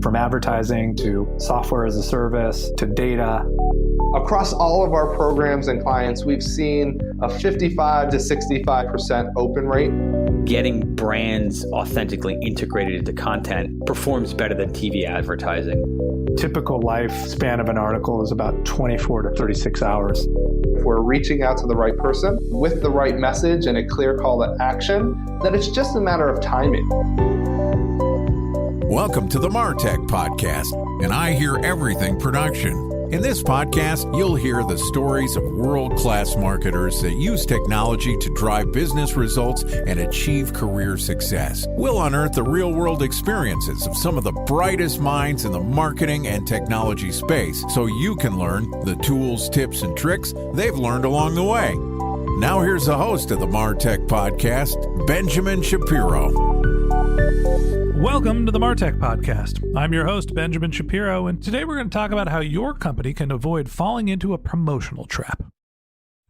From advertising to software as a service to data. Across all of our programs and clients, we've seen a 55 to 65% open rate. Getting brands authentically integrated into content performs better than TV advertising. Typical lifespan of an article is about 24 to 36 hours. If we're reaching out to the right person with the right message and a clear call to action, then it's just a matter of timing. Welcome to the MarTech Podcast, and I Hear Everything production. In this podcast, you'll hear the stories of world-class marketers that use technology to drive business results and achieve career success. We'll unearth the real-world experiences of some of the brightest minds in the marketing and technology space so you can learn the tools, tips, and tricks they've learned along the way. Now here's the host of the MarTech Podcast, Benjamin Shapiro. Welcome to the MarTech Podcast. I'm your host, Benjamin Shapiro, and today we're going to talk about how your company can avoid falling into a promotional trap.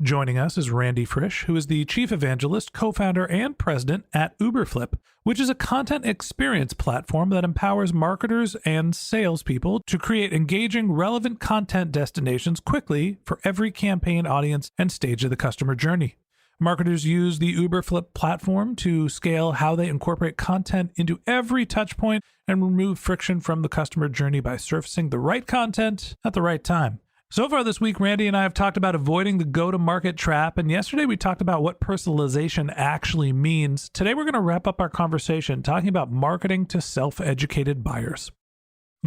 Joining us is Randy Frisch, who is the Chief Evangelist, Co-founder, and President at Uberflip, which is a content experience platform that empowers marketers and salespeople to create engaging, relevant content destinations quickly for every campaign audience and stage of the customer journey. Marketers use the Uberflip platform to scale how they incorporate content into every touch point and remove friction from the customer journey by surfacing the right content at the right time. So far this week, Randy and I have talked about avoiding the go-to-market trap, and yesterday we talked about what personalization actually means. Today we're going to wrap up our conversation talking about marketing to self-educated buyers.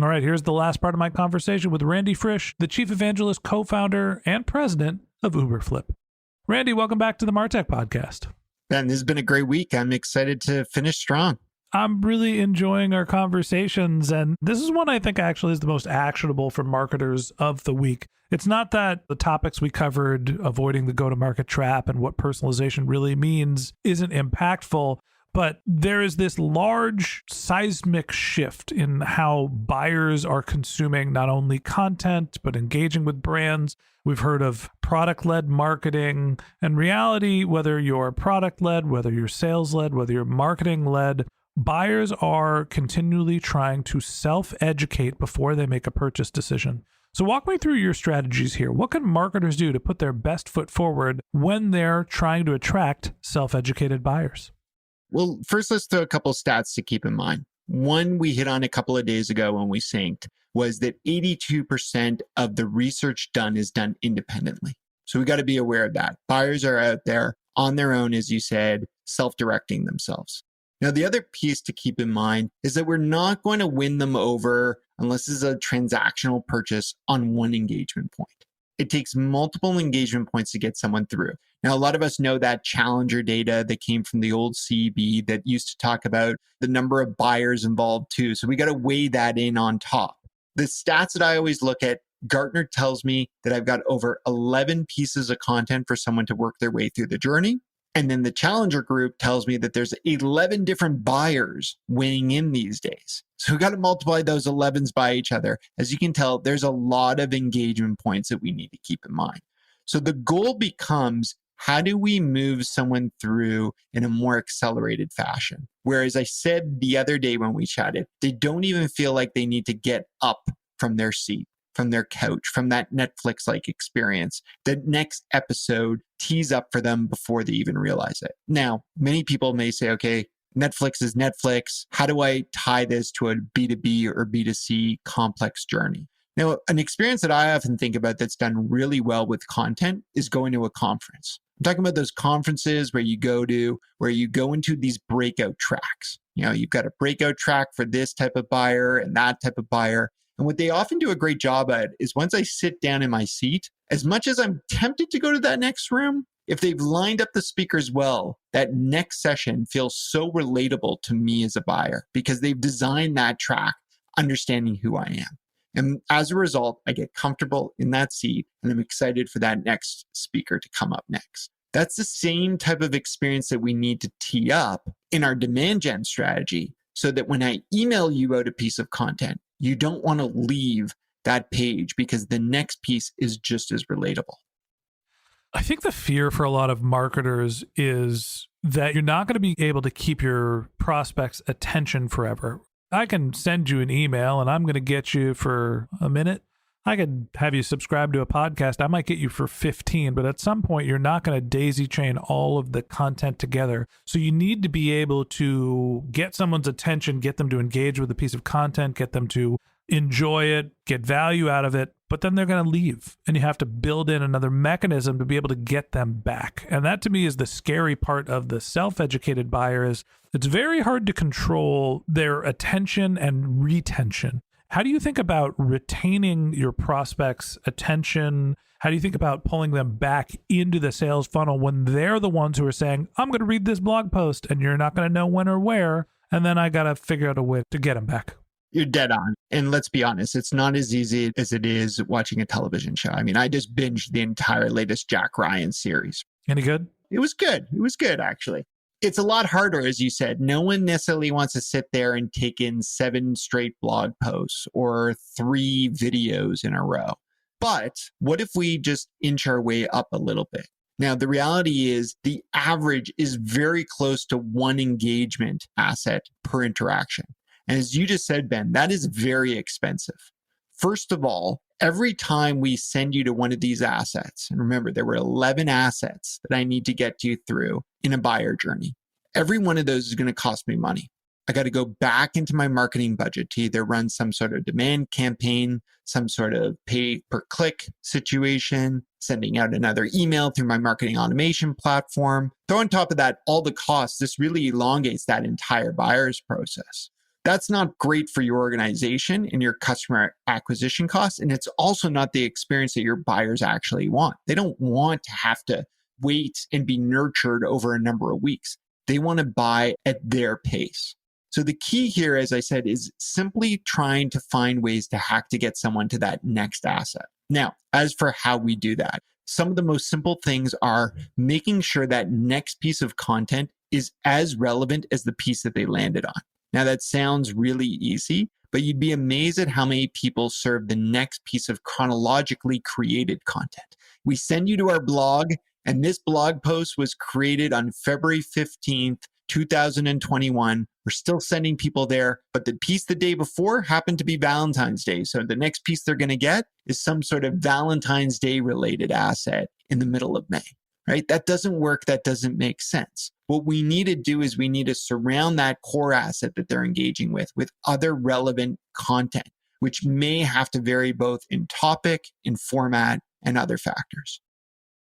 All right, here's the last part of my conversation with Randy Frisch, the Chief Evangelist, Co-founder, and President of Uberflip. Randy, welcome back to the MarTech Podcast. Ben, this has been a great week. I'm excited to finish strong. I'm really enjoying our conversations, and this is one I think actually is the most actionable for marketers of the week. It's not that the topics we covered, avoiding the go-to-market trap and what personalization really means, isn't impactful, but there is this large seismic shift in how buyers are consuming not only content, but engaging with brands. We've heard of product-led marketing. In reality, whether you're product-led, whether you're sales-led, whether you're marketing-led, buyers are continually trying to self-educate before they make a purchase decision. So walk me through your strategies here. What can marketers do to put their best foot forward when they're trying to attract self-educated buyers? Well, first, let's throw a couple stats to keep in mind. One we hit on a couple of days ago when we synced was that 82% of the research done is done independently. So we got to be aware of that. Buyers are out there on their own, as you said, self-directing themselves. Now, the other piece to keep in mind is that we're not going to win them over unless it's a transactional purchase on one engagement point. It takes multiple engagement points to get someone through. Now, a lot of us know that Challenger data that came from the old CB that used to talk about the number of buyers involved too. So we got to weigh that in on top. The stats that I always look at, Gartner tells me that I've got over 11 pieces of content for someone to work their way through the journey. And then the Challenger group tells me that there's 11 different buyers weighing in these days. So we got to multiply those 11s by each other. As you can tell, there's a lot of engagement points that we need to keep in mind. So the goal becomes, how do we move someone through in a more accelerated fashion? Whereas I said the other day when we chatted, they don't even feel like they need to get up from their seat, from their couch, from that Netflix-like experience. The next episode tees up for them before they even realize it. Now, many people may say, okay, Netflix is Netflix. How do I tie this to a B2B or B2C complex journey? Now, an experience that I often think about that's done really well with content is going to a conference. I'm talking about those conferences where you go into these breakout tracks. You know, you've got a breakout track for this type of buyer and that type of buyer. And what they often do a great job at is once I sit down in my seat, as much as I'm tempted to go to that next room, if they've lined up the speakers well, that next session feels so relatable to me as a buyer because they've designed that track understanding who I am. And as a result, I get comfortable in that seat and I'm excited for that next speaker to come up next. That's the same type of experience that we need to tee up in our demand gen strategy so that when I email you out a piece of content, you don't want to leave that page because the next piece is just as relatable. I think the fear for a lot of marketers is that you're not going to be able to keep your prospects' attention forever. I can send you an email and I'm going to get you for a minute. I could have you subscribe to a podcast. I might get you for 15, but at some point you're not going to daisy chain all of the content together. So you need to be able to get someone's attention, get them to engage with a piece of content, get them to enjoy it, get value out of it, but then they're going to leave. And you have to build in another mechanism to be able to get them back. And that to me is the scary part of the self-educated buyer is it's very hard to control their attention and retention. How do you think about retaining your prospects' attention? How do you think about pulling them back into the sales funnel when they're the ones who are saying, I'm going to read this blog post and you're not going to know when or where, and then I got to figure out a way to get them back? You're dead on. And let's be honest, it's not as easy as it is watching a television show. I mean, I just binged the entire latest Jack Ryan series. Any good? It was good. It was good, actually. It's a lot harder, as you said. No one necessarily wants to sit there and take in 7 straight blog posts or 3 videos in a row. But what if we just inch our way up a little bit? Now, the reality is the average is very close to 1 engagement asset per interaction. And as you just said, Ben, that is very expensive. First of all, every time we send you to one of these assets, and remember, there were 11 assets that I need to get you through in a buyer journey. Every one of those is going to cost me money. I got to go back into my marketing budget to either run some sort of demand campaign, some sort of pay per click situation, sending out another email through my marketing automation platform. Throw on top of that all the costs. This really elongates that entire buyer's process. That's not great for your organization and your customer acquisition costs. And it's also not the experience that your buyers actually want. They don't want to have to wait and be nurtured over a number of weeks. They want to buy at their pace. So the key here, as I said, is simply trying to find ways to hack to get someone to that next asset. Now, as for how we do that, some of the most simple things are making sure that next piece of content is as relevant as the piece that they landed on. Now, that sounds really easy, but you'd be amazed at how many people serve the next piece of chronologically created content. We send you to our blog, and this blog post was created on February 15th, 2021. We're still sending people there, but the piece the day before happened to be Valentine's Day. So the next piece they're going to get is some sort of Valentine's Day related asset in the middle of May, right? That doesn't work. That doesn't make sense. What we need to do is we need to surround that core asset that they're engaging with other relevant content, which may have to vary both in topic, in format, and other factors.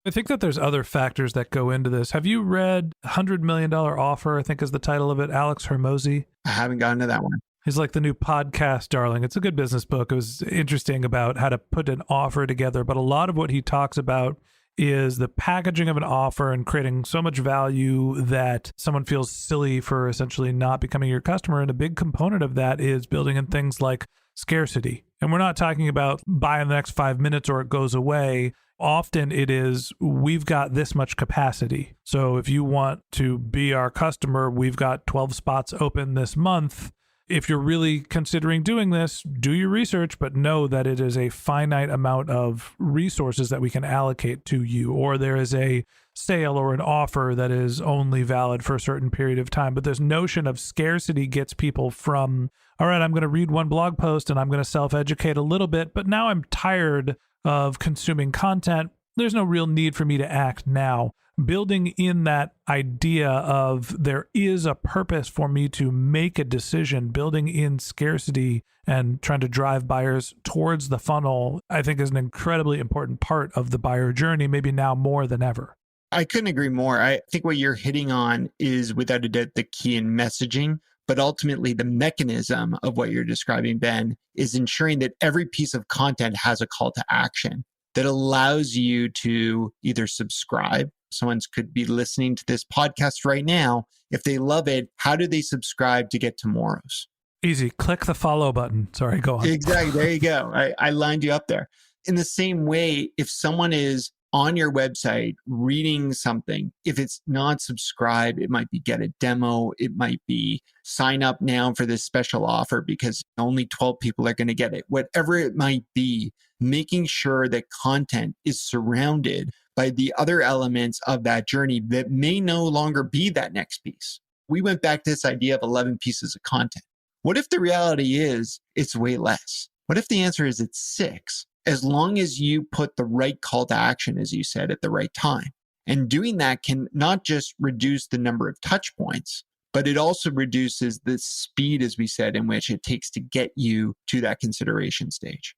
I think that there's other factors that go into this. Have you read $100 Million Offer, I think is the title of it, Alex Hormozi? I haven't gotten to that one. He's like the new podcast darling. It's a good business book. It was interesting about how to put an offer together, but a lot of what he talks about is the packaging of an offer and creating so much value that someone feels silly for essentially not becoming your customer. And a big component of that is building in things like scarcity. And we're not talking about buy in the next 5 minutes or it goes away. Often it is, we've got this much capacity. So if you want to be our customer, we've got 12 spots open this month. If you're really considering doing this, do your research, but know that it is a finite amount of resources that we can allocate to you, or there is a sale or an offer that is only valid for a certain period of time. But this notion of scarcity gets people from, all right, I'm going to read one blog post and I'm going to self-educate a little bit, but now I'm tired of consuming content. There's no real need for me to act now. Building in that idea of there is a purpose for me to make a decision, building in scarcity and trying to drive buyers towards the funnel, I think is an incredibly important part of the buyer journey, maybe now more than ever. I couldn't agree more. I think what you're hitting on is without a doubt the key in messaging, but ultimately the mechanism of what you're describing, Ben, is ensuring that every piece of content has a call to action that allows you to either subscribe. Someone could be listening to this podcast right now. If they love it, how do they subscribe to get tomorrow's? Easy. Click the follow button. Sorry, go on. Exactly. There you go. I lined you up there. In the same way, if someone is on your website reading something, if it's not subscribed, it might be get a demo. It might be sign up now for this special offer because only 12 people are going to get it. Whatever it might be, making sure that content is surrounded by the other elements of that journey that may no longer be that next piece. We went back to this idea of 11 pieces of content. What if the reality is it's way less? What if the answer is it's 6? As long as you put the right call to action, as you said, at the right time. And doing that can not just reduce the number of touch points, but it also reduces the speed, as we said, in which it takes to get you to that consideration stage.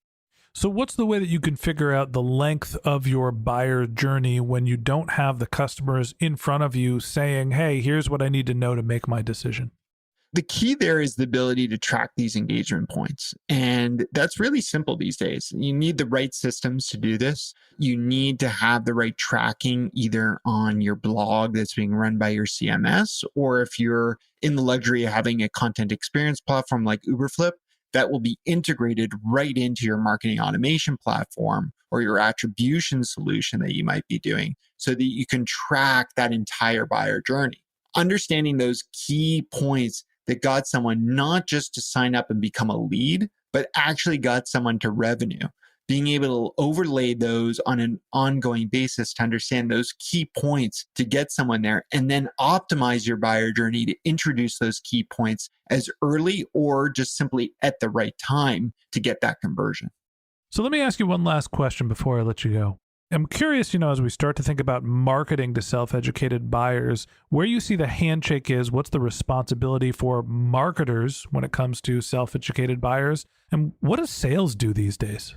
So what's the way that you can figure out the length of your buyer journey when you don't have the customers in front of you saying, hey, here's what I need to know to make my decision? The key there is the ability to track these engagement points. And that's really simple these days. You need the right systems to do this. You need to have the right tracking either on your blog that's being run by your CMS, or if you're in the luxury of having a content experience platform like Uberflip, that will be integrated right into your marketing automation platform or your attribution solution that you might be doing so that you can track that entire buyer journey. Understanding those key points that got someone not just to sign up and become a lead, but actually got someone to revenue. Being able to overlay those on an ongoing basis to understand those key points to get someone there, and then optimize your buyer journey to introduce those key points as early or just simply at the right time to get that conversion. So let me ask you one last question before I let you go. I'm curious, as we start to think about marketing to self-educated buyers, where you see the handshake is, what's the responsibility for marketers when it comes to self-educated buyers, and what does sales do these days?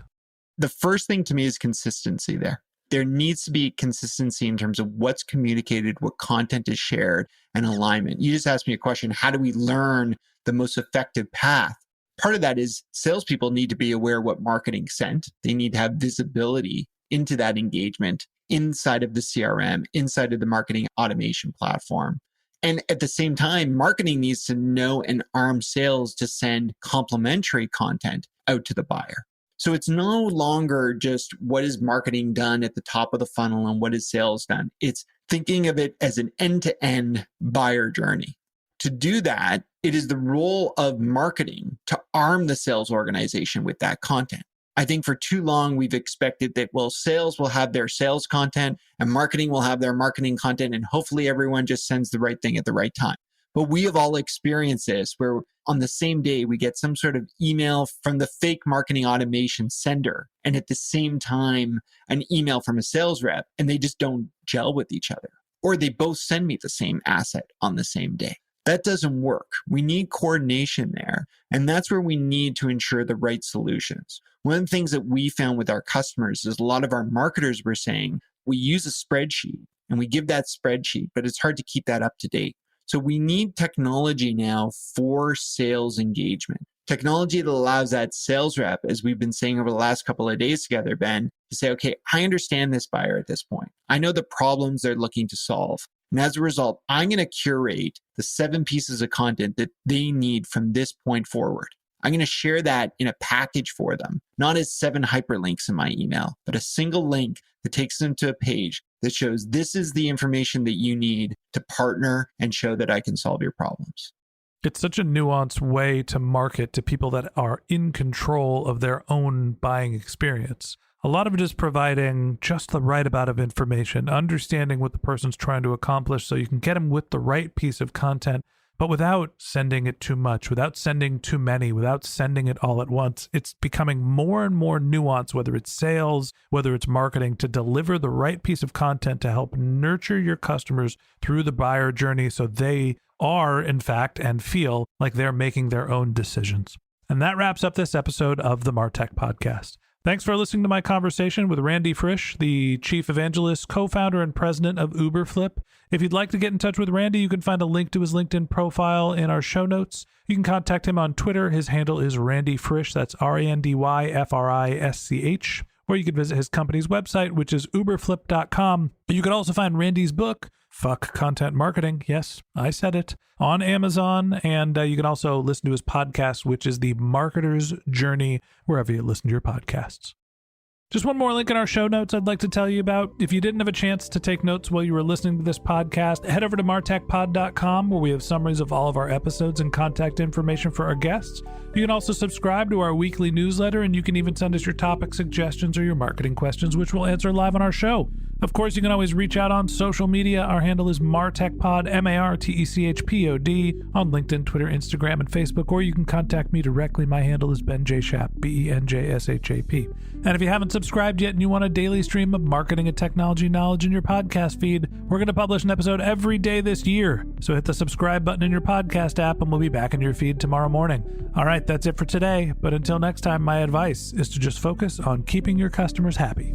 The first thing to me is consistency there. There needs to be consistency in terms of what's communicated, what content is shared, and alignment. You just asked me a question, how do we learn the most effective path? Part of that is salespeople need to be aware what marketing sent. They need to have visibility into that engagement inside of the CRM, inside of the marketing automation platform. And at the same time, marketing needs to know and arm sales to send complementary content out to the buyer. So it's no longer just what is marketing done at the top of the funnel and what is sales done. It's thinking of it as an end-to-end buyer journey. To do that, it is the role of marketing to arm the sales organization with that content. I think for too long, we've expected that, sales will have their sales content and marketing will have their marketing content, and hopefully everyone just sends the right thing at the right time. But we have all experienced this where on the same day, we get some sort of email from the fake marketing automation sender, and at the same time, an email from a sales rep, and they just don't gel with each other. Or they both send me the same asset on the same day. That doesn't work. We need coordination there. And that's where we need to ensure the right solutions. One of the things that we found with our customers is a lot of our marketers were saying, we use a spreadsheet and we give that spreadsheet, but it's hard to keep that up to date. So we need technology now for sales engagement. Technology that allows that sales rep, as we've been saying over the last couple of days together, Ben, to say, okay, I understand this buyer at this point. I know the problems they're looking to solve. And as a result, I'm going to curate the 7 pieces of content that they need from this point forward. I'm going to share that in a package for them, not as 7 hyperlinks in my email, but a single link that takes them to a page that shows this is the information that you need to partner and show that I can solve your problems. It's such a nuanced way to market to people that are in control of their own buying experience. A lot of it is providing just the right amount of information, understanding what the person's trying to accomplish so you can get them with the right piece of content, but without sending it too much, without sending too many, without sending it all at once. It's becoming more and more nuanced, whether it's sales, whether it's marketing, to deliver the right piece of content to help nurture your customers through the buyer journey so they are, in fact, and feel like they're making their own decisions. And that wraps up this episode of the MarTech Podcast. Thanks for listening to my conversation with Randy Frisch, the chief evangelist, co-founder, and president of Uberflip. If you'd like to get in touch with Randy, you can find a link to his LinkedIn profile in our show notes. You can contact him on Twitter. His handle is Randy Frisch. That's RandyFrisch. Or you can visit his company's website, which is uberflip.com. You can also find Randy's book, Fuck Content Marketing. Yes, I said it, on Amazon. And you can also listen to his podcast, which is The Marketer's Journey, wherever you listen to your podcasts. Just one more link in our show notes I'd like to tell you about. If you didn't have a chance to take notes while you were listening to this podcast, head over to martechpod.com, where we have summaries of all of our episodes and contact information for our guests. You can also subscribe to our weekly newsletter, and you can even send us your topic suggestions or your marketing questions, which we'll answer live on our show. Of course, you can always reach out on social media. Our handle is MarTechPod, MarTechPod, on LinkedIn, Twitter, Instagram, and Facebook, or you can contact me directly. My handle is Ben J. Shap, BenJShap. And if you haven't subscribed yet and you want a daily stream of marketing and technology knowledge in your podcast feed, we're going to publish an episode every day this year. So hit the subscribe button in your podcast app and we'll be back in your feed tomorrow morning. All right, that's it for today. But until next time, my advice is to just focus on keeping your customers happy.